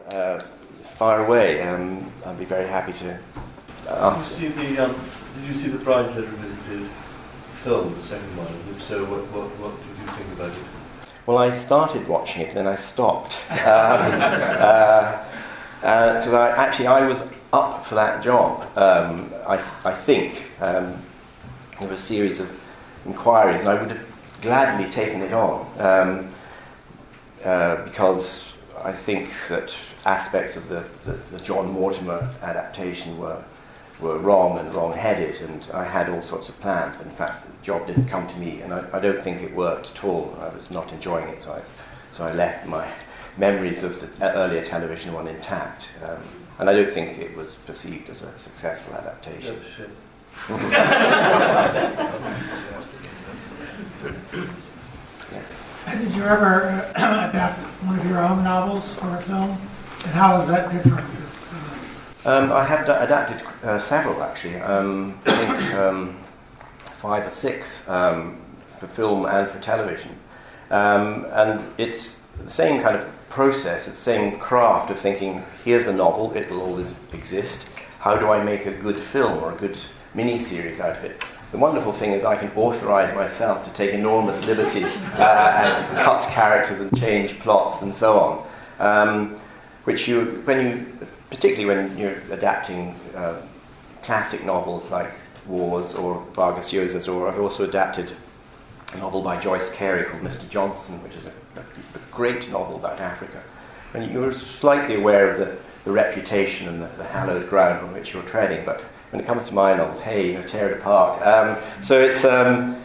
fire away. I'd be very happy to answer. Did you see the Brideshead Revisited film, the second one? And if so, what did you think about it? Well, I started watching it, then I stopped. Because I was up for that job. I think there were a series of inquiries, and I would have gladly taken it on, because I think that aspects of the John Mortimer adaptation were wrong and wrong-headed, and I had all sorts of plans, but in fact the job didn't come to me, and I don't think it worked at all. I was not enjoying it, so I left my memories of the earlier television one intact, and I don't think it was perceived as a successful adaptation. Oh, shit. And did you ever adapt one of your own novels for a film? And how is that different? I have adapted several, actually. I think 5 or 6 for film and for television. And it's the same kind of process, it's the same craft of thinking, here's the novel, it will always exist. How do I make a good film or a good mini-series out of it? The wonderful thing is I can authorize myself to take enormous liberties and cut characters and change plots and so on. Particularly when you're adapting classic novels like Waugh's or Vargas Llosa's, or I've also adapted a novel by Joyce Carey called Mr. Johnson, which is a great novel about Africa. And you're slightly aware of the reputation and the hallowed ground on which you're treading, but when it comes to my novels, hey, tear it apart. So it's a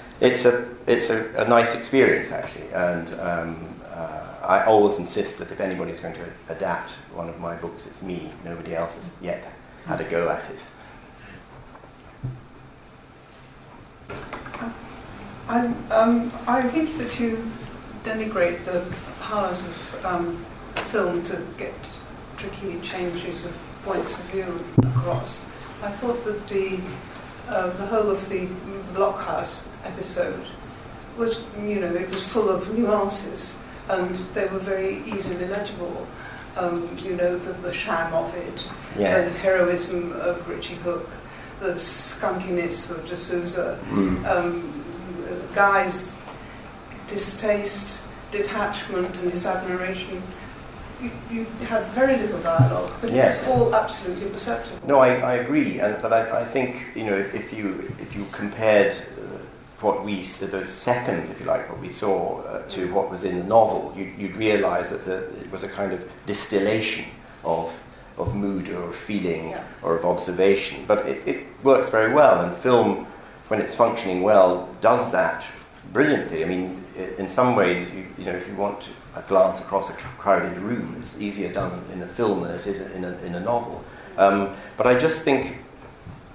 nice experience, actually, and I always insist that if anybody's going to adapt one of my books, it's me. Nobody else has yet had a go at it. I think that you denigrate the powers of film to get tricky changes of points of view across. I thought that the whole of the Blockhouse episode was, it was full of nuances, and they were very easily legible. The sham of it, yes. The heroism of Richie Hook, the skunkiness of D'Souza, Guy's distaste, detachment, and his admiration. You had very little dialogue, but yes. It was all absolutely perceptible. No, I agree, but I think if you compared those seconds, if you like, what we saw to what was in the novel, you'd realise that it was a kind of distillation of mood or feeling or of observation. But it works very well, and film, when it's functioning well, does that brilliantly. I mean, in some ways, if you want a glance across a crowded room, it's easier done in a film than it is in a novel. But I just think,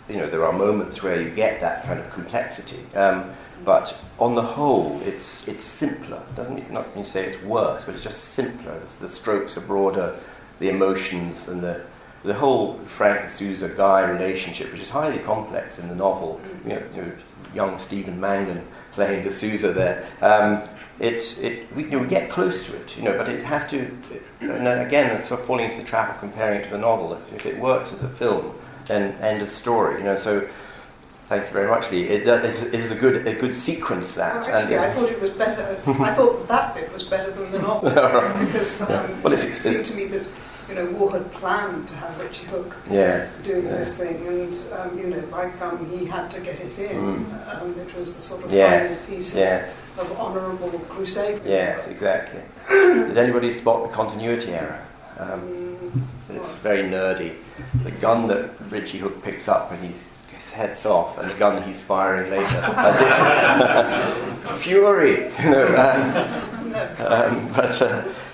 there are moments where you get that kind of complexity. But on the whole, it's simpler. Doesn't not mean to say it's worse, but it's just simpler. The strokes are broader, the emotions and the whole Frank D'Souza Guy relationship, which is highly complex in the novel. Young Stephen Mangan playing D'Souza there. We get close to it, but it has to. And then again, it's sort of falling into the trap of comparing it to the novel. If it works as a film, then end of story. So. Thank you very much, Lee. It is a good sequence, that. Well, actually, I thought it was better. I thought that bit was better than the novel, because it seemed to me that Waugh had planned to have Richie Hook doing this thing, and by gum he had to get it in. It was the sort of final piece of honourable crusade. Yes, exactly. Did anybody spot the continuity error? It's very nerdy. The gun that Richie Hook picks up when he heads off, and the gun he's firing later are different. Fury, but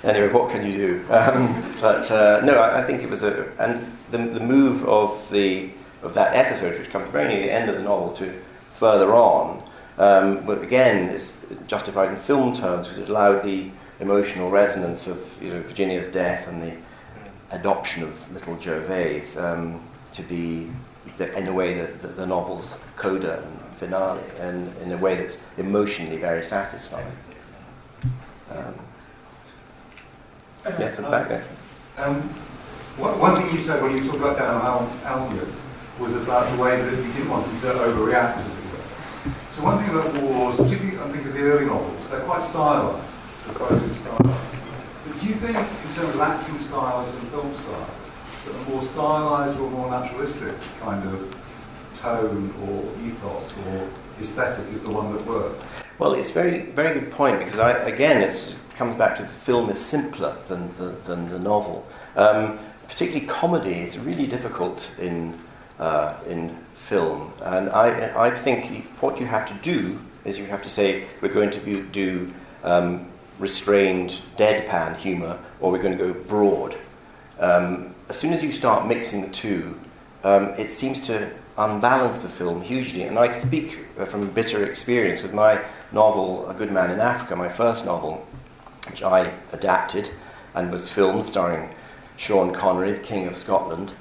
anyway, what can you do? I think it was and the move of that episode, which comes very near the end of the novel, to further on, but again is justified in film terms, because it allowed the emotional resonance of Virginia's death and the adoption of little Gervais to be in a way that the novel's coda and finale, and in a way that's emotionally very satisfying. Yes, and back there. One thing you said when you talked about Daniel Elliott was about the way that you didn't want him to overreact, as it were. So one thing about wars, particularly I think of the early novels, they're quite stylized, they're quite stylized. But do you think, in terms of acting styles and film styles, that a more stylized or more naturalistic kind of tone or ethos or aesthetic is the one that works? Well, it's a very, very good point, because it comes back to the film is simpler than the novel. Particularly comedy is really difficult in film, and I think what you have to do is you have to say we're going to do restrained deadpan humour, or we're going to go broad. As soon as you start mixing the two, it seems to unbalance the film hugely. And I speak from bitter experience with my novel A Good Man in Africa, my first novel, which I adapted and was filmed starring Sean Connery, the King of Scotland,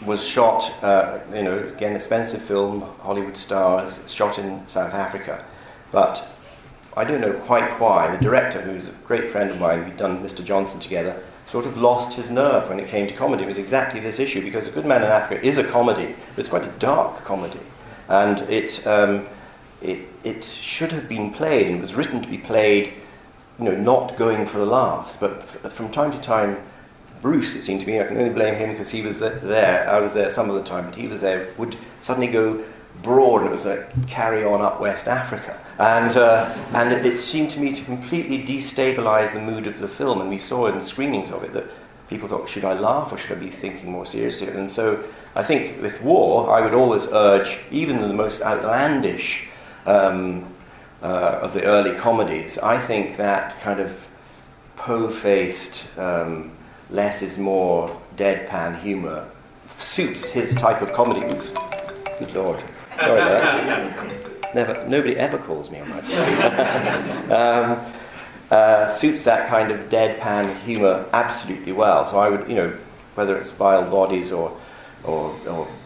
was shot, again, expensive film, Hollywood stars, shot in South Africa. But I don't know quite why. The director, who's a great friend of mine, we'd done Mr. Johnson together, sort of lost his nerve when it came to comedy. It was exactly this issue, because A Good Man in Africa is a comedy, but it's quite a dark comedy. And it should have been played, and it was written to be played, not going for the laughs. But from time to time, Bruce, it seemed to me, I can only blame him because he was there, I was there some of the time, but he was there, would suddenly go broad, and it was like Carry On Up West Africa. And it seemed to me to completely destabilise the mood of the film, and we saw in screenings of it that people thought, should I laugh or should I be thinking more seriously? And so I think with War, I would always urge, even the most outlandish of the early comedies, I think that kind of po-faced, less is more deadpan humour suits his type of comedy. Oops. Good Lord. Sorry about that. Nobody ever calls me on my phone. Suits that kind of deadpan humour absolutely well. So I would, whether it's Vile Bodies or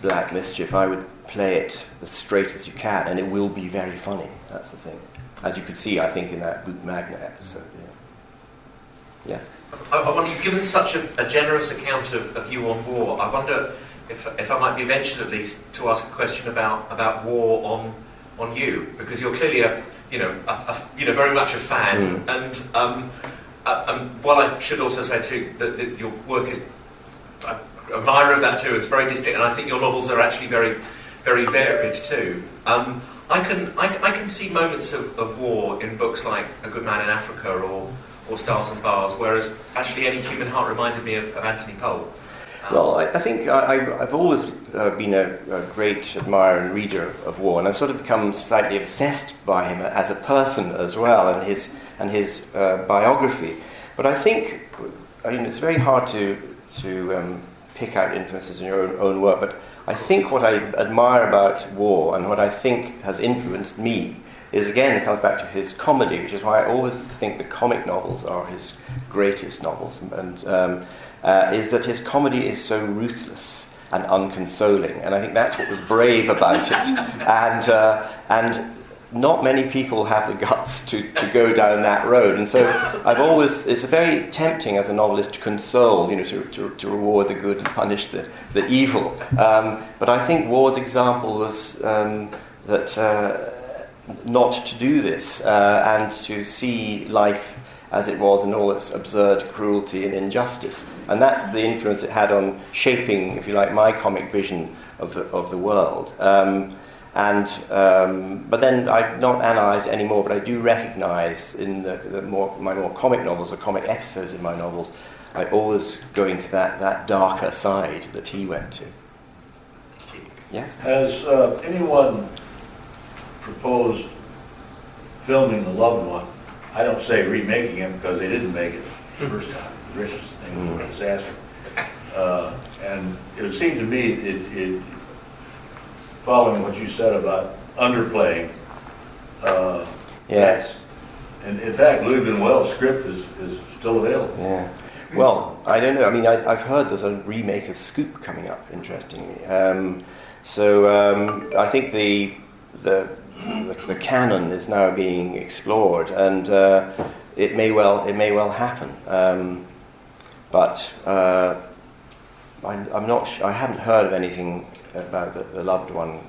Black Mischief, I would play it as straight as you can, and it will be very funny. That's the thing. As you could see, I think, in that Boot Magna episode. Yeah. Yes? I wonder, you've given such a generous account of you on War. I wonder if I might be ventured at least to ask a question about War on you, because you're clearly very much a fan, and while I should also say too that your work is, I'm an admirer of that too. It's very distinct, and I think your novels are actually very, very varied too. I can see moments of war in books like A Good Man in Africa or Stars and Bars, whereas actually Any Human Heart reminded me of Anthony Pohl. Well, I think I've always been a great admirer and reader of War, and I've sort of become slightly obsessed by him as a person as well, and his biography. But I think, it's very hard to pick out influences in your own work, but I think what I admire about War and what I think has influenced me is, again, it comes back to his comedy, which is why I always think the comic novels are his greatest novels, and is that his comedy is so ruthless and unconsoling, and I think that's what was brave about it, and not many people have the guts to go down that road, and so it's very tempting as a novelist to console, to reward the good and punish the evil, but I think War's example was that not to do this, and to see life as it was and all its absurd cruelty and injustice. And that's the influence it had on shaping, if you like, my comic vision of the world. But then I've not analysed any more, but I do recognise in my more comic novels or comic episodes in my novels, I always go into that darker side that he went to. Yes? Has anyone proposed filming The Loved One? I don't say remaking it because they didn't make it the first time. The richest thing was a disaster. And it would seem to me, it following what you said about underplaying. Yes. And in fact, Louis Manuel's script is still available. Yeah. Well, I don't know. I mean, I've heard there's a remake of Scoop coming up, interestingly. So I think the canon is now being explored, and it may well happen. but I'm not. I haven't heard of anything about the loved one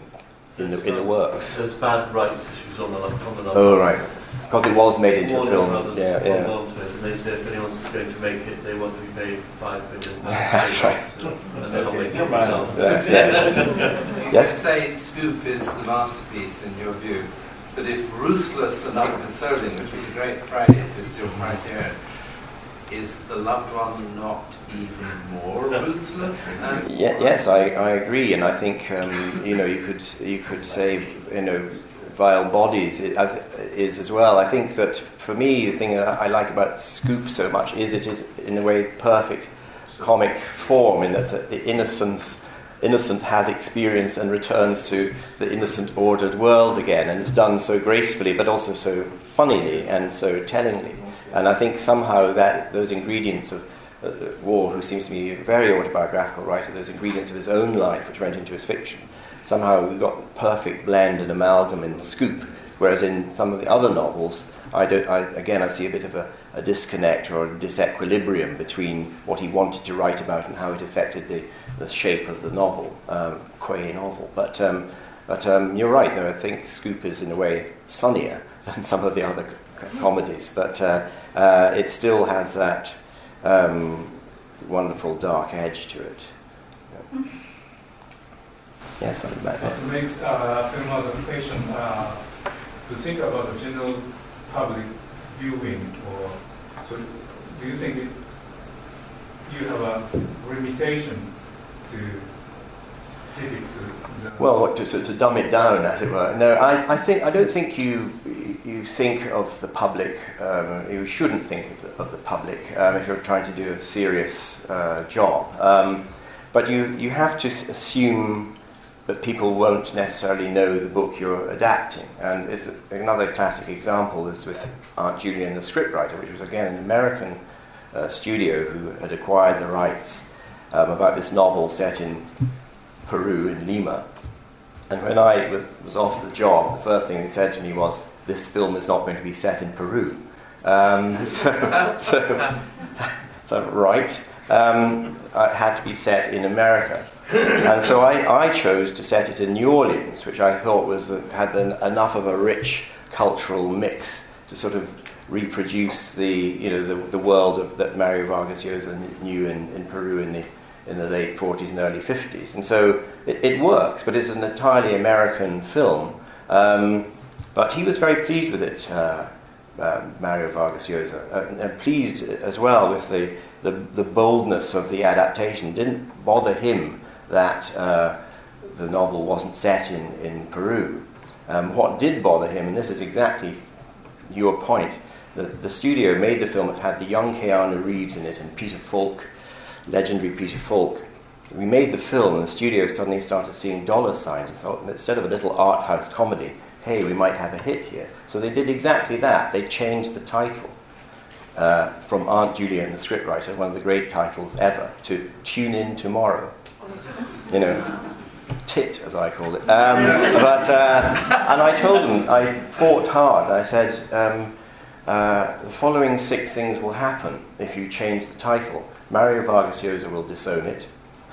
in the works. There's bad rights issues on the novel. Oh right, because it was made into a Warner film. Brothers Yeah. hold on to it, and they say if anyone's going to make it, they want to be paid £5 billion. That's right. And they're not making it Never mind. themselves. Yeah. You Yes. say Scoop is the masterpiece in your view, but if ruthless and unconsoling, which is a great phrase, is your criterion, is the loved one not even more ruthless? Yes, I agree, and I think you could say Vile Bodies is as well. I think that for me the thing that I like about Scoop so much is it is in a way perfect comic form in that the innocent has experience and returns to the innocent ordered world again, and it's done so gracefully but also so funnily and so tellingly. And I think somehow that those ingredients of Waugh, who seems to be a very autobiographical writer, those ingredients of his own life which went into his fiction, somehow we got a perfect blend and amalgam in Scoop, whereas in some of the other novels, I see a bit of a disconnect or a disequilibrium between what he wanted to write about and how it affected the shape of the novel, Quay novel. But you're right, though. I think Scoop is in a way sunnier than some of the other comedies, but it still has that wonderful dark edge to it. Yeah. Yes, something like that. To make film adaptation, to think about the general public viewing, or so do you think you have a limitation to depict the... Well, to dumb it down, as it were. No, I don't think you think of the public. You shouldn't think of the public if you're trying to do a serious job. But you have to assume that people won't necessarily know the book you're adapting. And it's another classic example is with Aunt Julia and the Scriptwriter, which was again an American studio who had acquired the rights about this novel set in Peru, in Lima. And when I was offered the job, the first thing they said to me was, "This film is not going to be set in Peru." So right. It had to be set in America. And so I chose to set it in New Orleans, which I thought had enough of a rich cultural mix to sort of reproduce the world that Mario Vargas Llosa knew in Peru in the late 40s and early 50s. And so it works, but it's an entirely American film. But he was very pleased with it, Mario Vargas Llosa, and pleased as well with the boldness of the adaptation. It didn't bother him that the novel wasn't set in Peru. What did bother him, and this is exactly your point, the studio made the film. It had the young Keanu Reeves in it and Peter Falk, legendary Peter Falk. We made the film and the studio suddenly started seeing dollar signs and thought, instead of a little art house comedy, hey, we might have a hit here. So they did exactly that. They changed the title from Aunt Julia and the Scriptwriter, one of the great titles ever, to Tune In Tomorrow. Tit, as I call it. And I told them, I fought hard. I said, the following 6 things will happen if you change the title. Mario Vargas Llosa will disown it.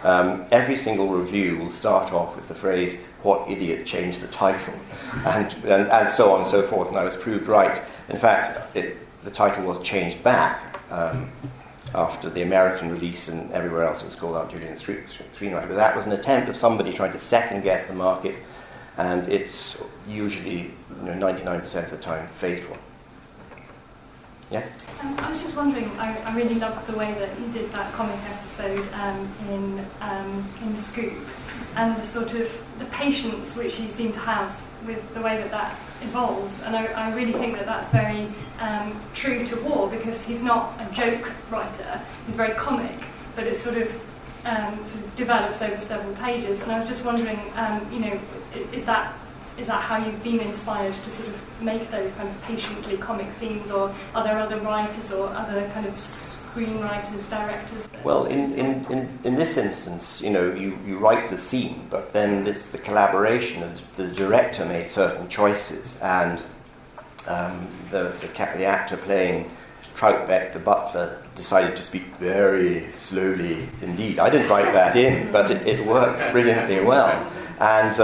Every single review will start off with the phrase, "What idiot changed the title?" and so on and so forth. And I was proved right. In fact, the title was changed back after the American release, and everywhere else it was called Aunt Julia and the Screenwriter. But that was an attempt of somebody trying to second guess the market, and it's usually 99% of the time fatal. Yes? I was just wondering, I really loved the way that you did that comic episode in Scoop, and the sort of the patience which you seem to have with the way that evolves, and I really think that that's very true to Waugh, because he's not a joke writer, he's very comic, but it sort of develops over several pages, and I was just wondering, is that how you've been inspired to sort of make those kind of patiently comic scenes, or are there other writers or other kind of screenwriters, directors? Well, in this instance, you write the scene, but then it's the collaboration. The director made certain choices, and the actor playing Troutbeck, the butler, decided to speak very slowly indeed. I didn't write that in, but it works brilliantly well. And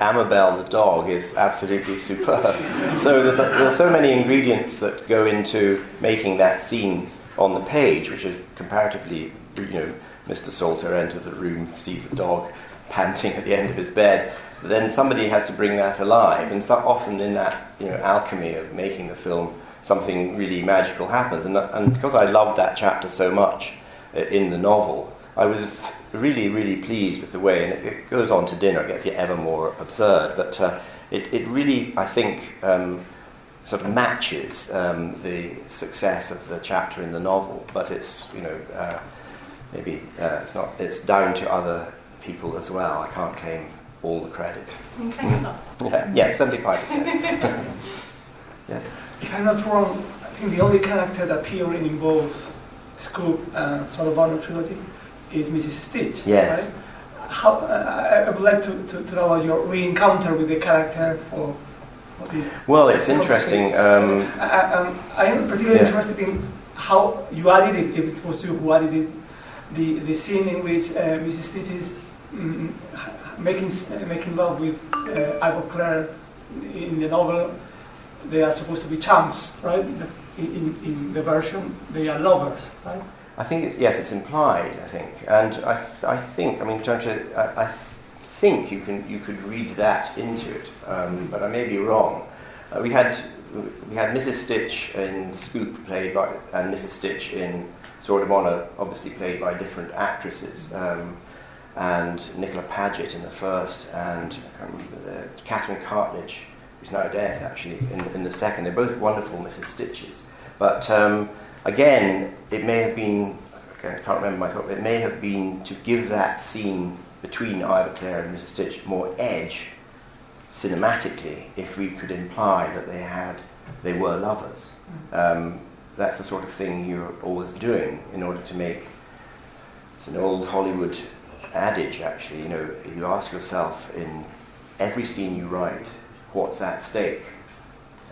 Amabel, the dog, is absolutely superb. So there's so many ingredients that go into making that scene on the page, which is comparatively, Mr. Salter enters a room, sees a dog panting at the end of his bed. But then somebody has to bring that alive, and so often in that alchemy of making the film, something really magical happens. And because I loved that chapter so much in the novel, I was really, really pleased with the way, and it goes on to dinner, it gets ever more absurd, but it really, I think, sort of matches the success of the chapter in the novel, but it's, maybe it's down to other people as well. I can't claim all the credit. Thanks, Yeah, 75%. Yes? If I'm not wrong, I think the only character that appears in both Scoop and Sort of Honor trilogy is Mrs. Stitch. Yes. Right? How, I would like to know about your re-encounter with the character. Well, it's interesting. I am particularly interested in how you added it, if it was you who added it, the scene in which Mrs. Stitch is making love with Ivor Clare in the novel. They are supposed to be chums, right? In the version, they are lovers, right? I think it's implied. I think, and I think you could read that into it, but I may be wrong. We had Mrs. Stitch in Scoop played by, and Mrs. Stitch in Sword of Honor, obviously played by different actresses, and Nicola Paget in the first, and Catherine Cartledge, who's now dead actually, in the second. They're both wonderful Mrs. Stitches. But again, it may have been, I can't remember my thought, but it may have been to give that scene between Ivor Clare and Mrs. Stitch more edge cinematically, if we could imply that they were lovers. That's the sort of thing you're always doing in order to make, it's an old Hollywood adage actually, you ask yourself in every scene you write, what's at stake?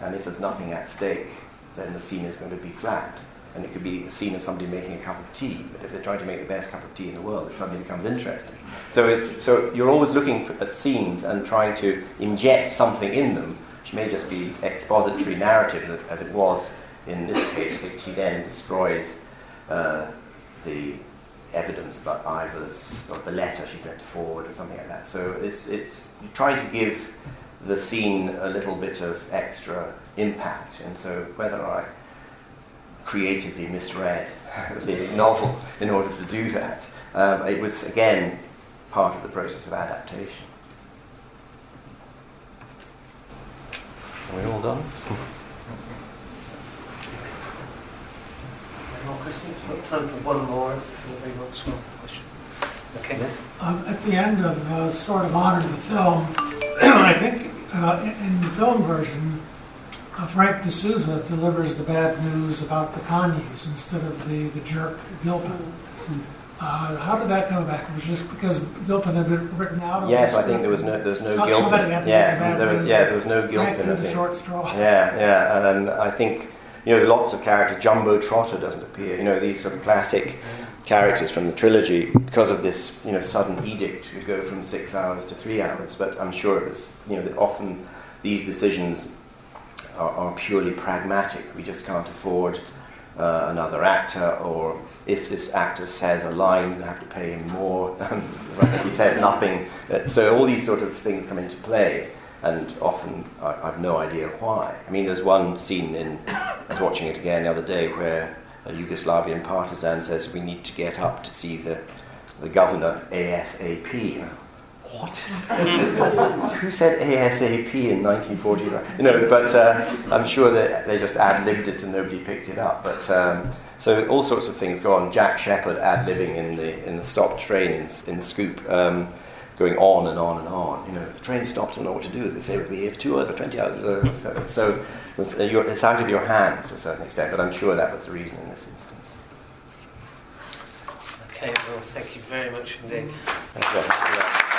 And if there's nothing at stake, then the scene is going to be flat. And it could be a scene of somebody making a cup of tea, but if they're trying to make the best cup of tea in the world, it suddenly becomes interesting. So you're always looking at scenes and trying to inject something in them, which may just be expository narrative, as it was in this case, which she then destroys the evidence about Ivor's, or the letter she's meant to forward, or something like that. So it's you're trying to give the scene a little bit of extra impact, and so whether I creatively misread the novel in order to do that, it was again part of the process of adaptation. Are we all done? Any more questions? Time for one more if anybody wants one question. Okay. Yes. At the end of Sword of Honor, the film, I think in the film version, Frank D'Souza delivers the bad news about the Kanyes instead of the jerk Gilpin. How did that come back? It was just because Gilpin had been written out? Yes, I think there's no Gilpin. There was no Gilpin. Frank the short straw. Yeah, and I think lots of characters. Jumbo Trotter doesn't appear. These sort of classic characters from the trilogy, because of this sudden edict to go from 6 hours to 3 hours. But I'm sure it was that often these decisions are purely pragmatic. We just can't afford another actor, or if this actor says a line, we have to pay him more. If he says nothing. So all these sort of things come into play, and often I've no idea why. I mean, there's one scene I was watching it again the other day, where a Yugoslavian partisan says, we need to get up to see the governor ASAP. What? Who said ASAP in 1949? But I'm sure that they just ad-libbed it and nobody picked it up. But so all sorts of things go on. Jack Shepherd ad-libbing in the stopped train in Scoop, going on and on and on. The train stopped, I don't know what to do. They say we'll be here for 2 hours or 20 hours. So it's out of your hands to a certain extent. But I'm sure that was the reason in this instance. Okay, well, thank you very much indeed. Thank you.